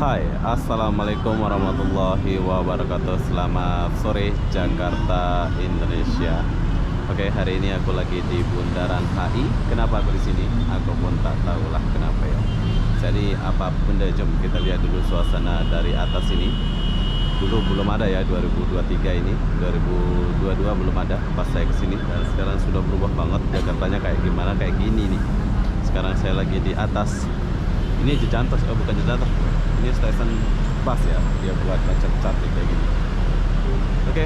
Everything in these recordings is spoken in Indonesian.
Hai, Assalamualaikum warahmatullahi wabarakatuh. Selamat sore Jakarta, Indonesia. Oke, hari ini aku lagi di Bundaran HI. Kenapa aku di sini? Aku pun tak tahulah kenapa ya. Jadi apapun deh, jom kita lihat dulu suasana dari atas ini. Dulu belum ada ya, 2023 ini, 2022 belum ada pas saya kesini. Dan sekarang sudah berubah banget. Jakartanya kayak gimana? Kayak gini nih. Sekarang saya lagi di atas. Ini Jejantos, oh bukan Jejantos. Ini stasiun bus ya, dia buat macam cantik kayak gini. Oke,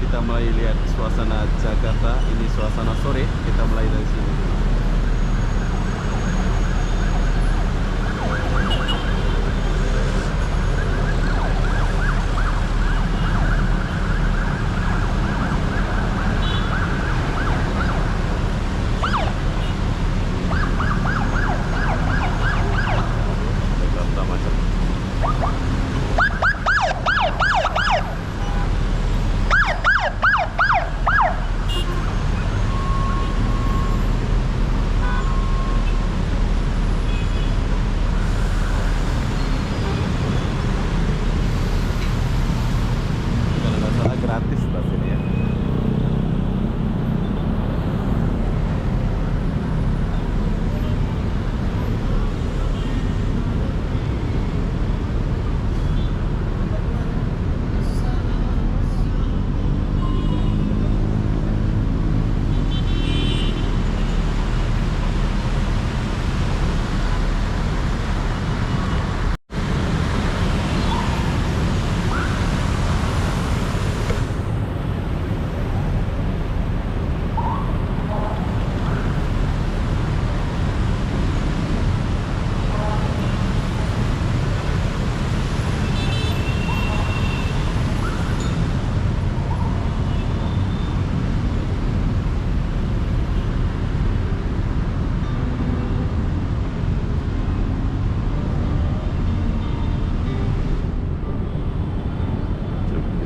kita mulai lihat suasana Jakarta. Ini suasana sore, kita mulai dari sini. Jakarta macam kalau nggak salah gratis pas ini ya.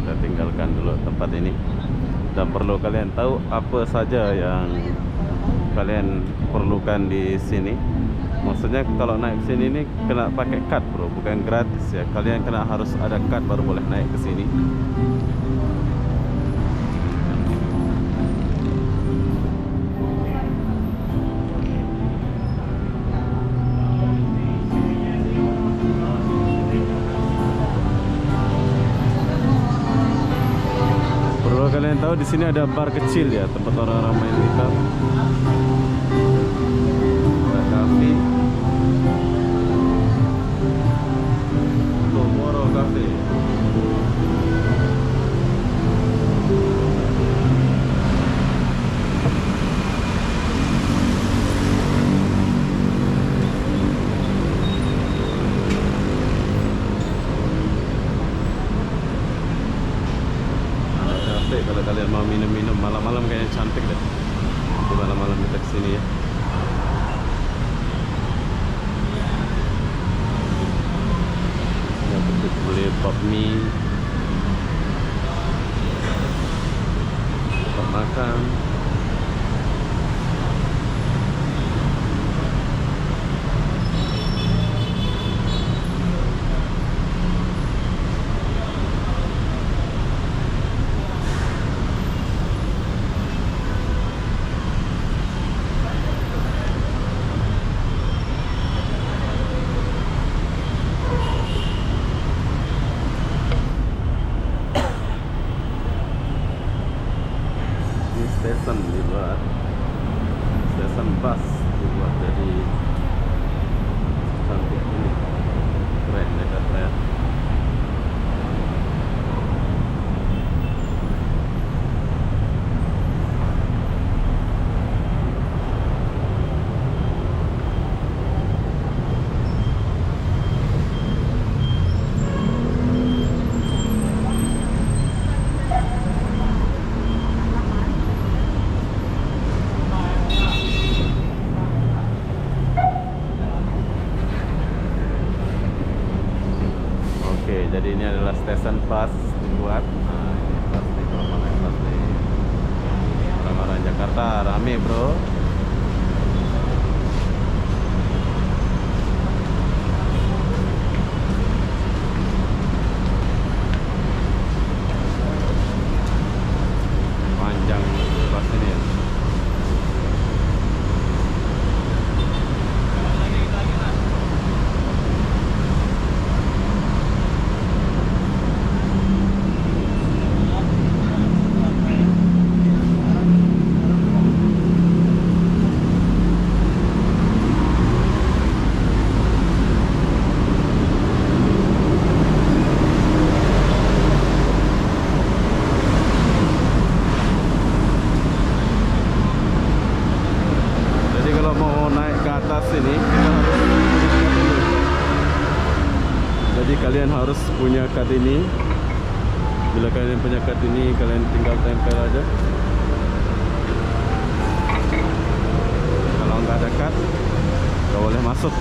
Kita tinggalkan dulu tempat ini. Dan perlu kalian tahu apa saja yang kalian perlukan di sini. Maksudnya kalau naik ke sini ini kena pakai kad bro, bukan gratis ya. Kalian kena harus ada kad baru boleh naik ke sini. Perlu kalian tahu di sini ada bar kecil ya, tempat orang-orang main gitar. Ada kafe. Tomorrow Cafe. Ada kafe kalau kalian mau minum-minum malam-malam, kayaknya cantik deh. Di malam-malam kita kesini ya. Ya, betul beli pop mie, tempat makan. Ini stasiun dibuat, stasiun bus dibuat dari cantik ini. Keren Jakarta ya. Oke, jadi ini adalah stasiun bus dibuat. Nah, ini bus nih, kalau mau naik bus nih. Orang-orang Jakarta rame bro. kalau mau naik ke atas ini kita harus punya card ini. Jadi kalian harus punya card ini. Bila kalian punya card ini, kalian tinggal tempel aja. Kalau nggak ada card, nggak boleh masuk.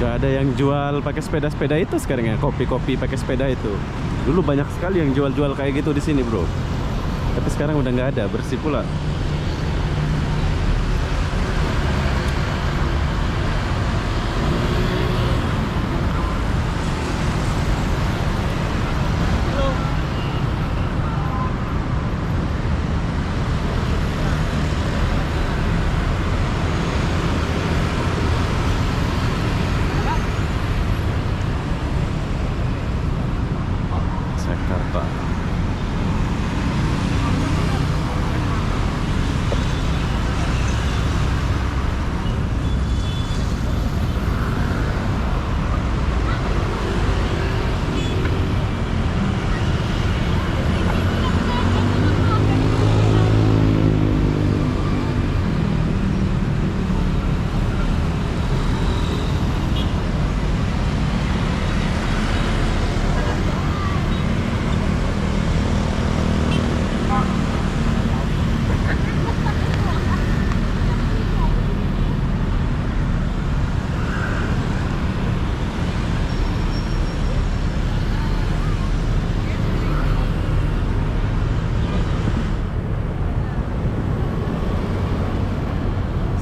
Nggak ada yang jual pakai sepeda-sepeda itu sekarang ya, kopi-kopi pakai sepeda itu. Dulu banyak sekali yang jual-jual kayak gitu di sini, bro. Tapi sekarang udah nggak ada, bersih pula. Jakarta.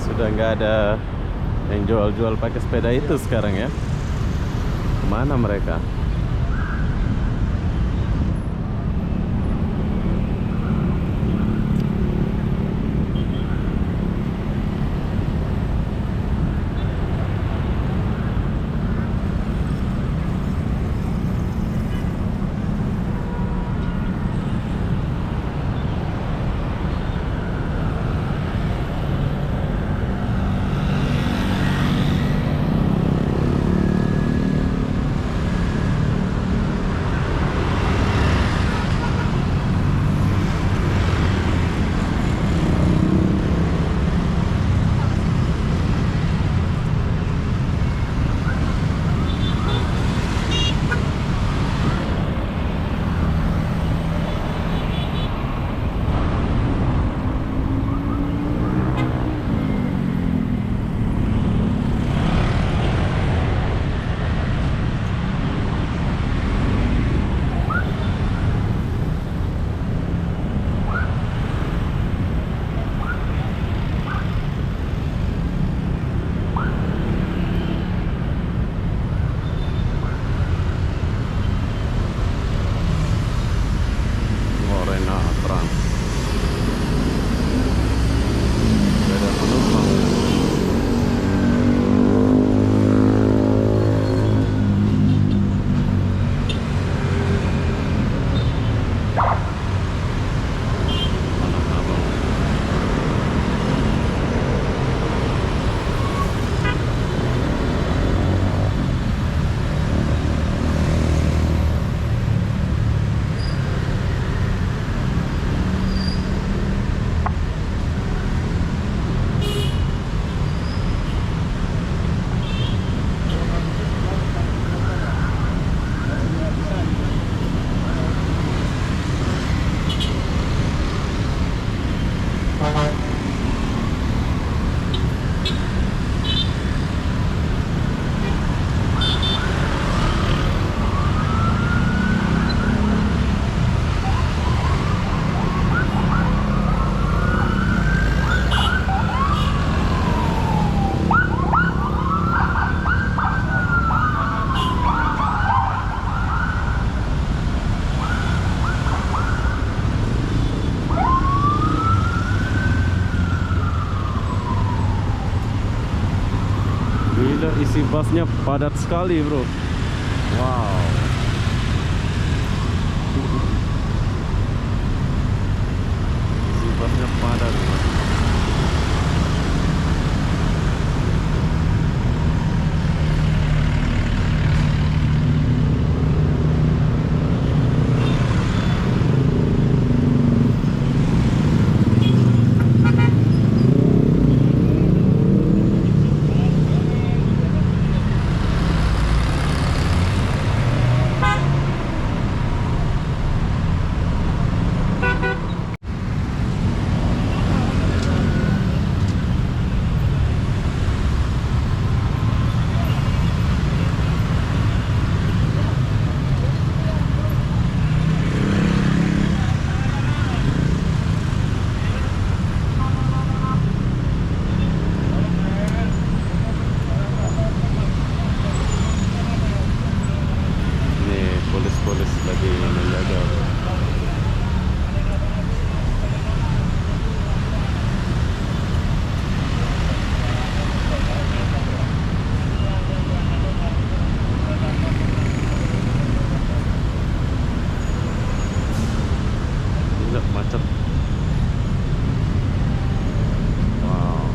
Sudah nggak ada yang jual-jual pakai sepeda itu sekarang ya. Kemana mereka? Gila, isi busnya padat sekali bro. Wow. Isi busnya padat bro. Polis lagi menjaga. Gila, macet. Wow.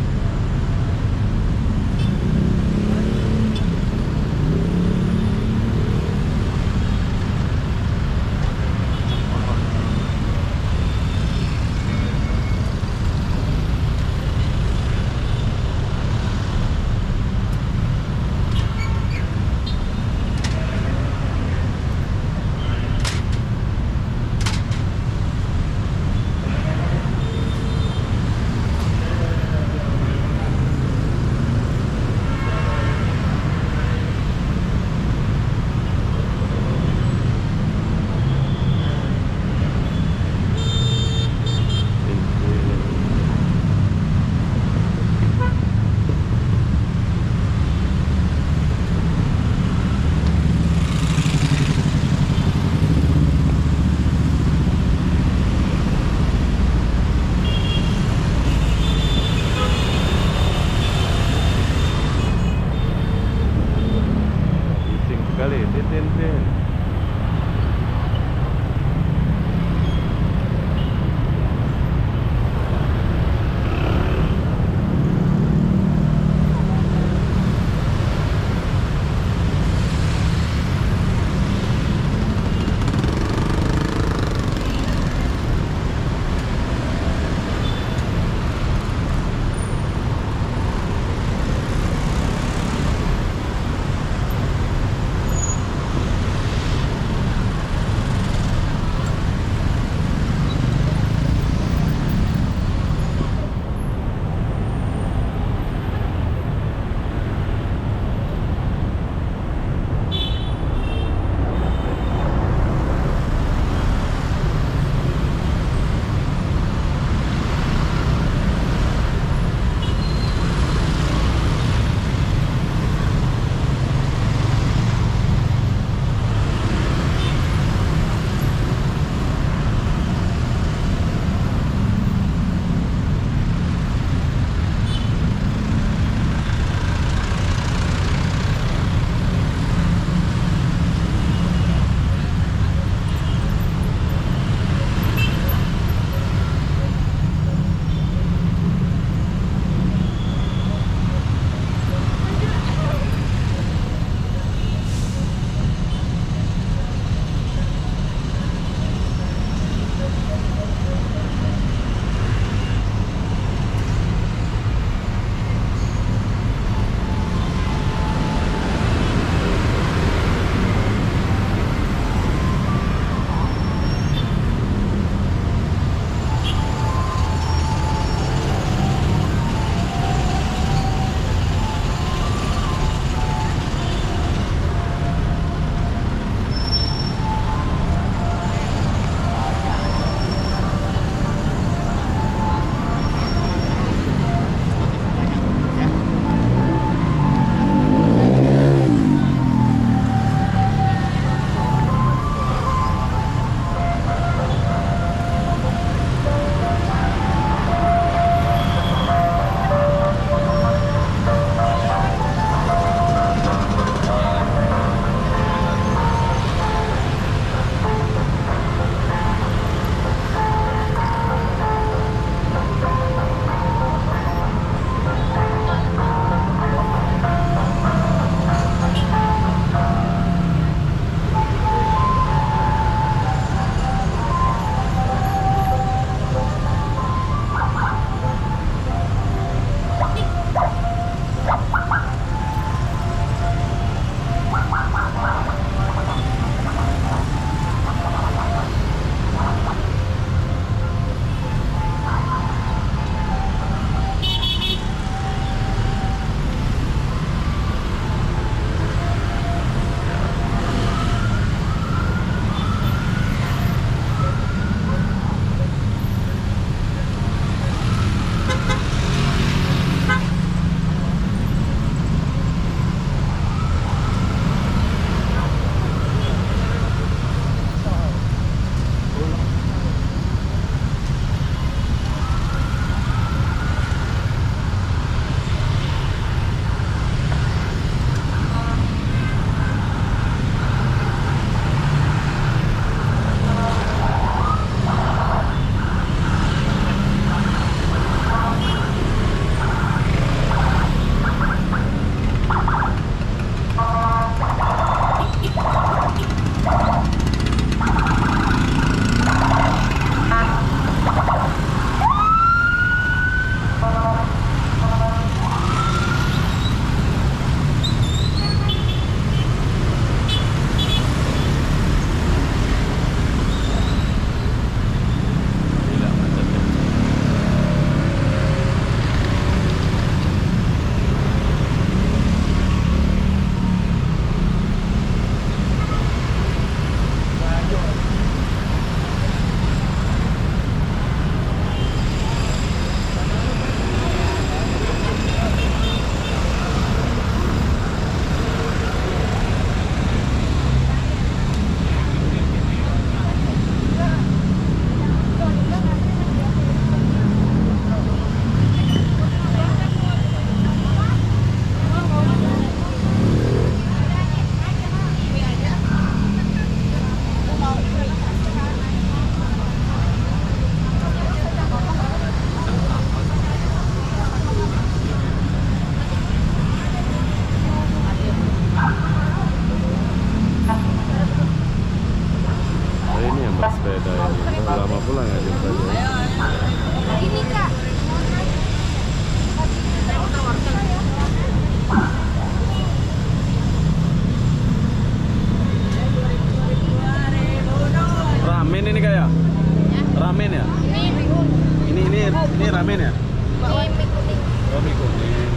Ini ramen ya? Ini mie kuning. Oh, mie kuning.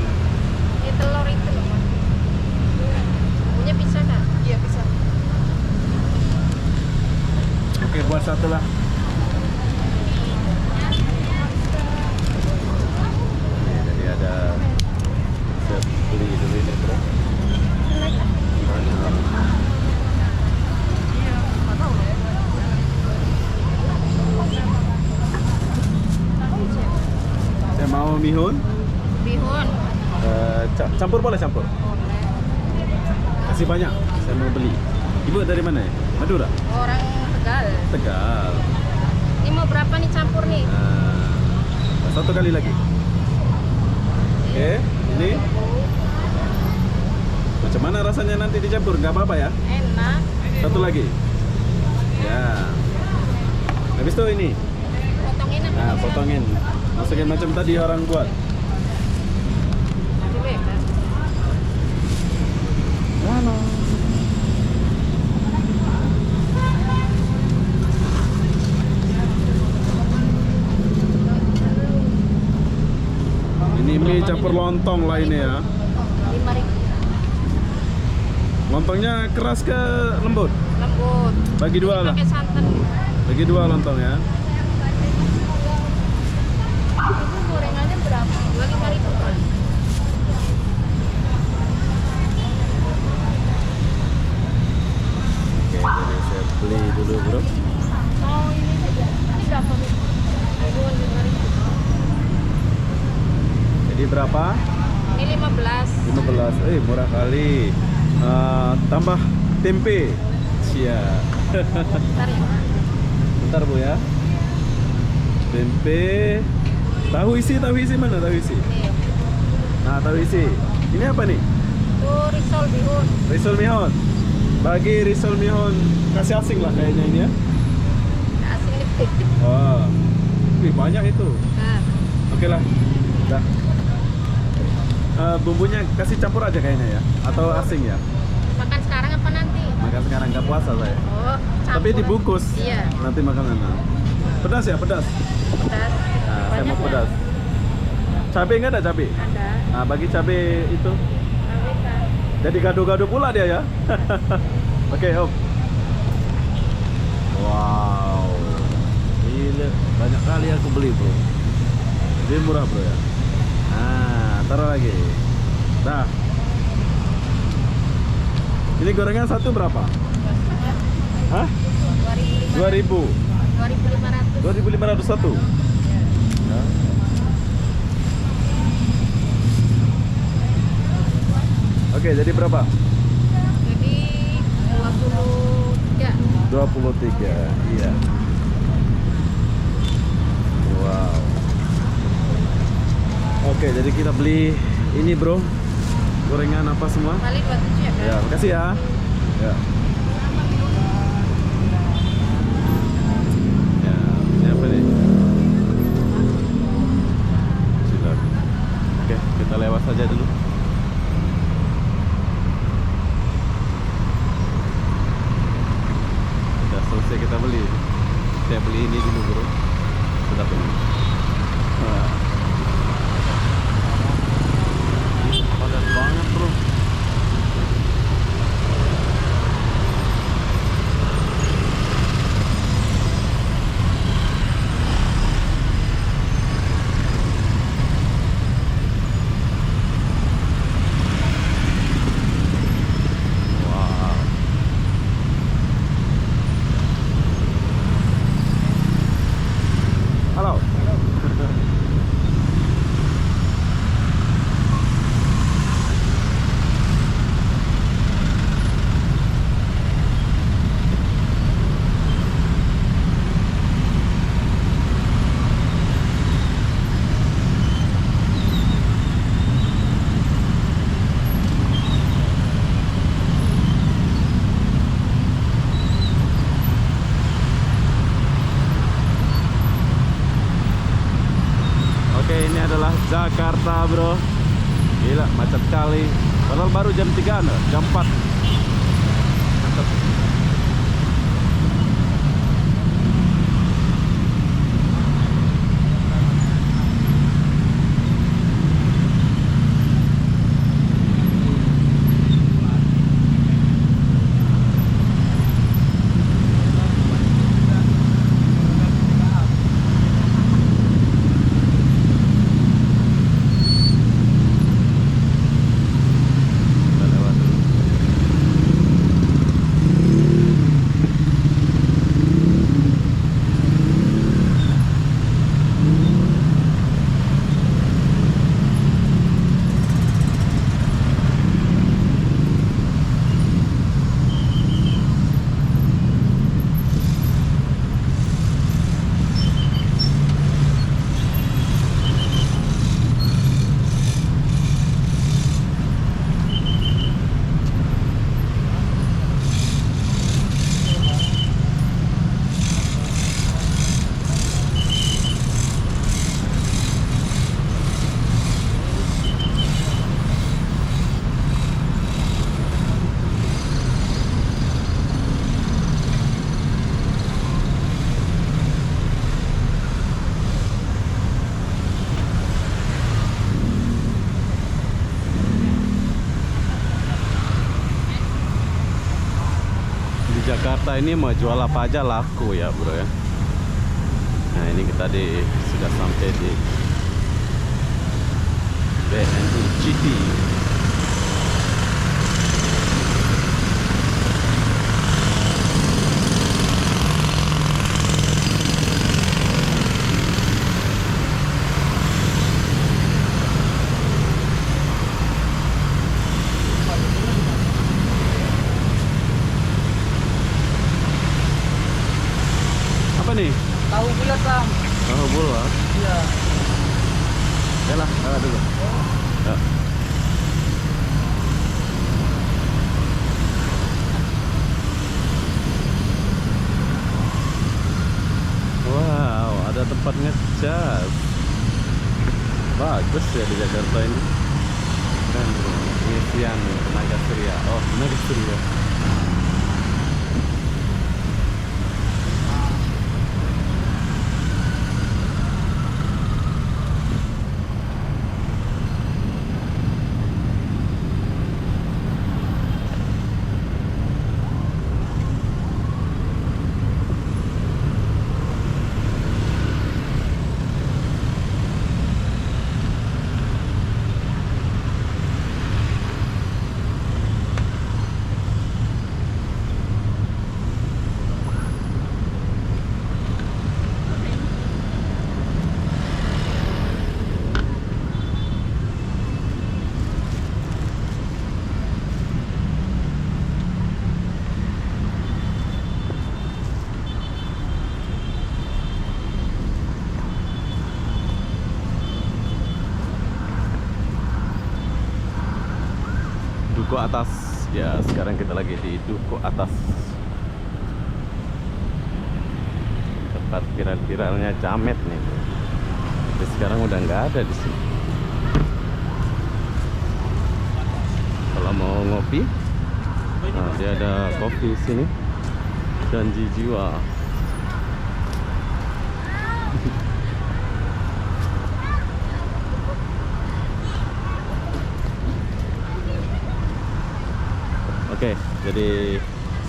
Ini telur itu loh, Mas. Punya bisa nggak? Iya, bisa. Oke, buat satu lah. Jadi ada saya beli dulu ini bro. Saya mau mihun. Bihun. Campur boleh campur. Kasih banyak. Saya mau beli. Ibu dari mana ya? Madura. Orang Tegal. Tegal. Ini mau berapa nih campur nih? Satu kali lagi. Oke, ini. Macam mana rasanya nanti dicampur? Nggak apa-apa ya? Enak. Satu lagi. Ya. Habis itu ini. Potongin apa? Nah, potongin. Masukin macam tadi orang buat. Dulu ya, Kak. Halo. Ini mie campur lontong lah ini ya. 5.000. Lontongnya keras ke lembut? Lembut. Bagi dua lah. Pakai santan. Bagi dua lontong ya. Itu gorengannya berapa? 25.000, Pak. Oke, jadi saya beli dulu bro. Oh, ini aja. Ini berapa nih? Bihun 5.000. Jadi berapa? Ini 15. 15. Murah kali. Tambah tempe. Cia. Bentar ya, Pak. Bentar bu ya. Tempe. Tahu isi mana tahu isi? Nih. Nah, tahu isi. Ini apa nih? Itu risol bihun. Risol mihon. Bagi risol mihon kasih asing lah kayaknya ini ya. Asing nih. Wah. Wih, banyak itu. Nah, Oke lah. Dah. Bumbunya kasih campur aja kayaknya ya, atau asing ya? makan sekarang apa nanti? Makan sekarang, nggak puasa saya. Oh, campur. Tapi dibungkus. Iya. Nanti makanan. Pedas ya, pedas. Pedas. Nah, saya mau Banyak pedas. nggak? Cabai nggak ada cabai? Ada. Nah, bagi cabai itu. Cabai kan. Jadi gado-gado pula dia ya. Oke, Om. Wow. Gila, banyak kali aku beli, Bro. Ini murah, Bro ya. Nah, taruh lagi. Nah. Ini gorengan satu berapa? Hah? 2.000. 2.500. 2.500 satu. Ya. Oke, jadi berapa? Jadi 23. 23. Iya. Wow. Oke, jadi kita beli ini, Bro. Gorengan apa semua? Kali 27 ya, kan? Ya, makasih ya. Ya. Ya, ini apa nih? Silakan. Oke, kita lewat saja dulu. Sudah selesai kita beli. Saya beli ini dulu, Bro. Sudah beli. Wah. Padat banget, Bro. Wow. Halo. Oke, ini adalah Jakarta, Bro. Gila, macet kali. Padahal baru jam 3, jam 4. Macet. Jakarta ini mau jual apa aja laku ya bro ya. Nah ini kita sudah sampai di BNI GT. Apa nih? Tahu bulat, Bang. Tahu bulat. Iya. Yalah, dulu. Ya. Wow, ada tempat ngecas. Bagus ya di Jakarta ini. Keren bro. Pengisian tenaga surya. Oh, tenaga surya. Duku Atas ya, sekarang kita lagi di Duku Atas, tempat viral-viralnya Jamet nih bro. Tapi sekarang udah nggak ada di sini. Kalau mau ngopi, nah dia ada kopi sini, Janji Jiwa. Oke, jadi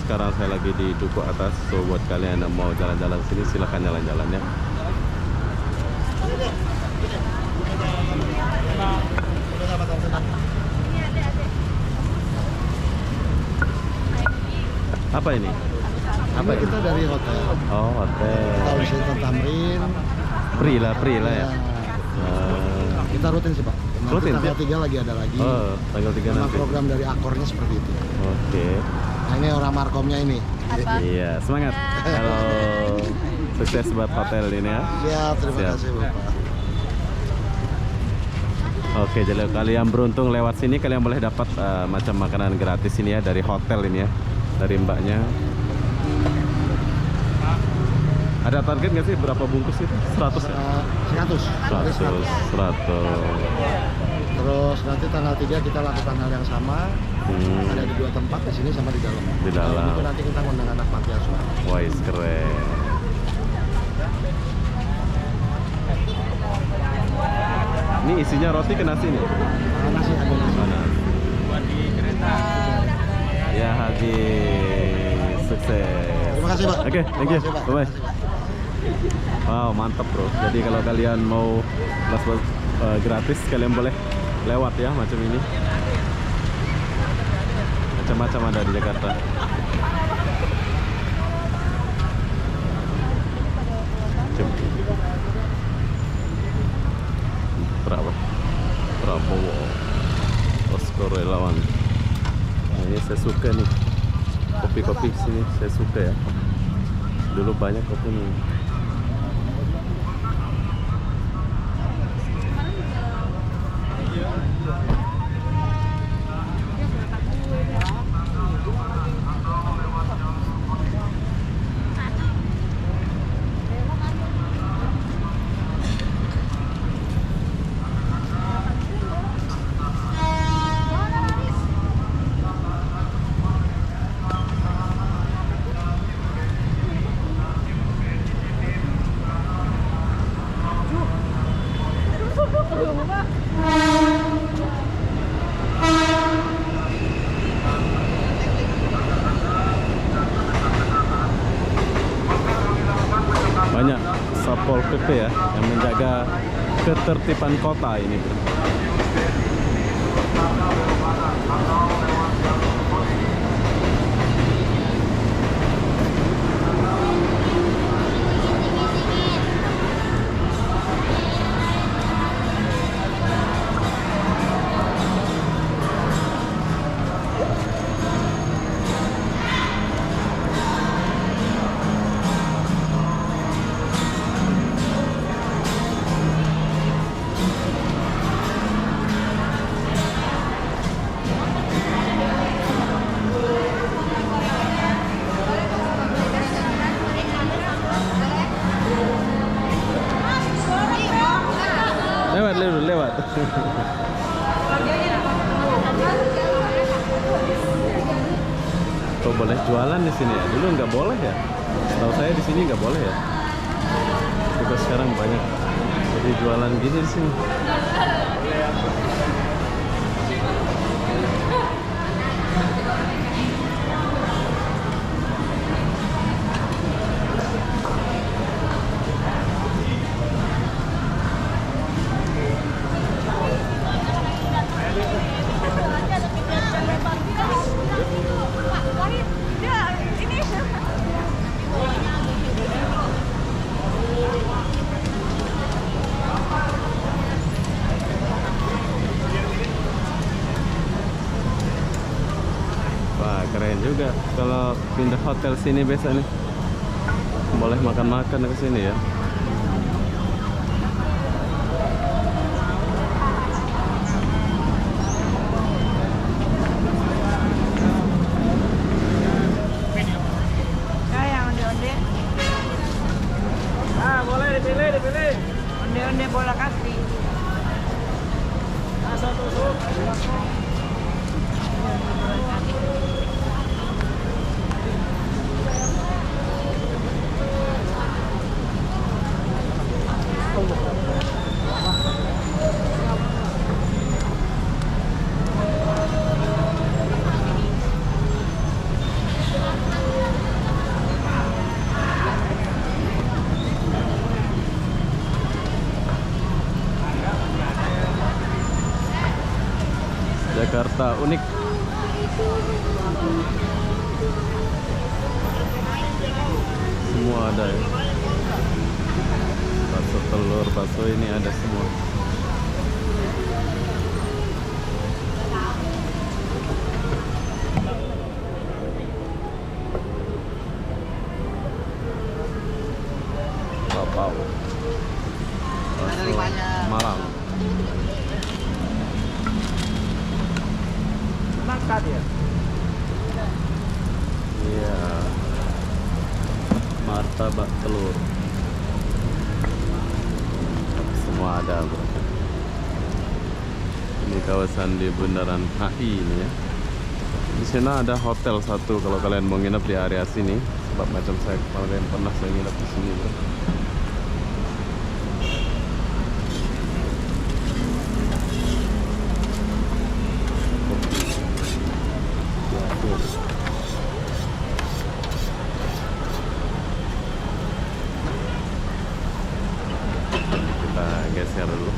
sekarang saya lagi di Duku Atas. So buat kalian yang mau jalan-jalan sini silahkan jalan-jalan ya. Apa ini? Apa ini? Kita dari hotel. Oh, hotel. Kita Wisata Tamrin. Free lah ya. Kita rutin sih, Pak. Nanti Rutin, tanggal ya? 3 lagi ada lagi. Oh, tanggal 3 Memang nanti. program dari Akornya seperti itu. Oke. Nah, ini orang markomnya ini. Apa? Iya, semangat. Halo. Sukses buat hotel ini ya. Ya, terima Siap. kasih, Bapak. Oke, jadi kalian beruntung lewat sini, kalian boleh dapat macam makanan gratis ini ya dari hotel ini ya, dari mbaknya. Ada target nggak sih berapa bungkus itu? 100 ya? 100. 100. Terus nanti tanggal 3 kita lakukan hal yang sama. Ada di 2 tempat, di sini sama di dalam. Di dalam. Itu nanti kita ngundang anak panti asuhan. Wais, keren. Ini isinya roti ke nasi nih? Nasi ada nasi. Mana? Buat di kereta. Ya habis. Sukses. Terima kasih, Pak. Oke, thank you. Terima kasih, Pak. Bye-bye. Wow, mantap bro. Jadi kalau kalian mau bus gratis, kalian boleh lewat ya macam ini. Macam-macam ada di Jakarta. Prabowo, Osko Relawan. Nah, ini saya suka nih kopi-kopi sini, saya suka ya. Dulu banyak kopi nih. SPP ya, yang menjaga ketertiban kota ini, bro. Lewat. Kok boleh jualan di sini ya? Dulu nggak boleh ya? Setahu saya di sini nggak boleh ya. Juga sekarang banyak jadi jualan gini di sini. Wah, keren juga kalau pindah hotel sini biasa nih. Boleh makan-makan ke sini ya. Yang onde-onde. Boleh dipilih. Onde-onde bola kaki. Satu sup. Jakarta unik. Semua ada ya. Bakso telur, bakso ini ada semua. Papau. Bakso Malang. Nangka dia. Iya. Martabak telur. Semua ada, bro. Ini kawasan di Bundaran HI ini ya. Di sana ada hotel satu kalau kalian mau nginep di area sini. Sebab macam saya kemarin pernah saya nginep di sini, bro. Kita geser dulu.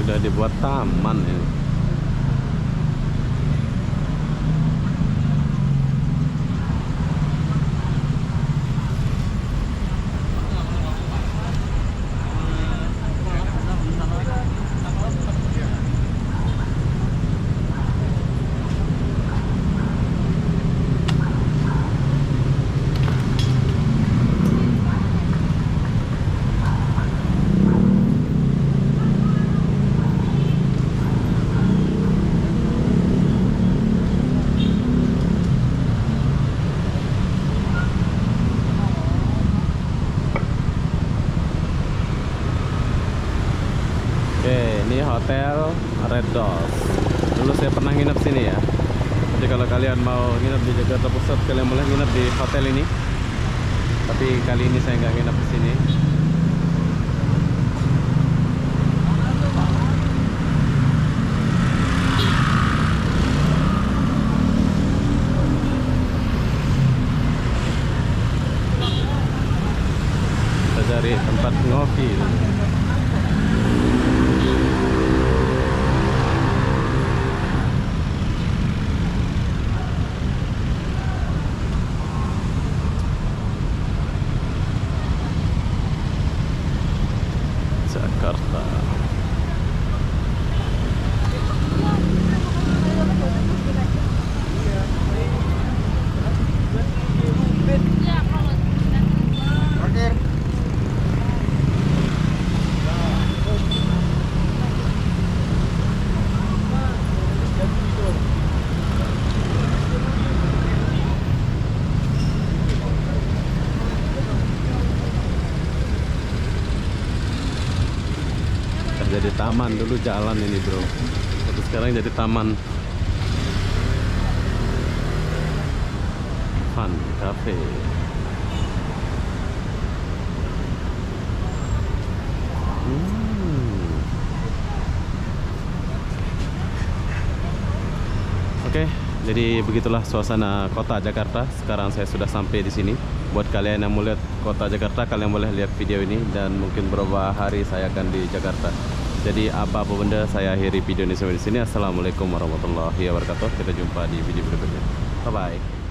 Sudah dibuat taman ini. Hotel Red Doors. Dulu saya pernah nginep sini ya. Jadi kalau kalian mau nginep di Jakarta Pusat, kalian boleh nginep di hotel ini. Tapi kali ini saya nggak nginep di sini. Kita cari tempat ngopi dulu. Jakarta. Jadi taman dulu jalan ini bro, tapi sekarang jadi taman. Fun Cafe. Oke, jadi begitulah suasana kota Jakarta. Sekarang saya sudah sampai di sini. Buat kalian yang mau lihat kota Jakarta, kalian boleh lihat video ini, dan mungkin beberapa hari saya akan di Jakarta. Jadi apa benda, saya akhiri video ini sampai di sini. Assalamualaikum warahmatullahi wabarakatuh. Kita jumpa di video berikutnya. Bye bye.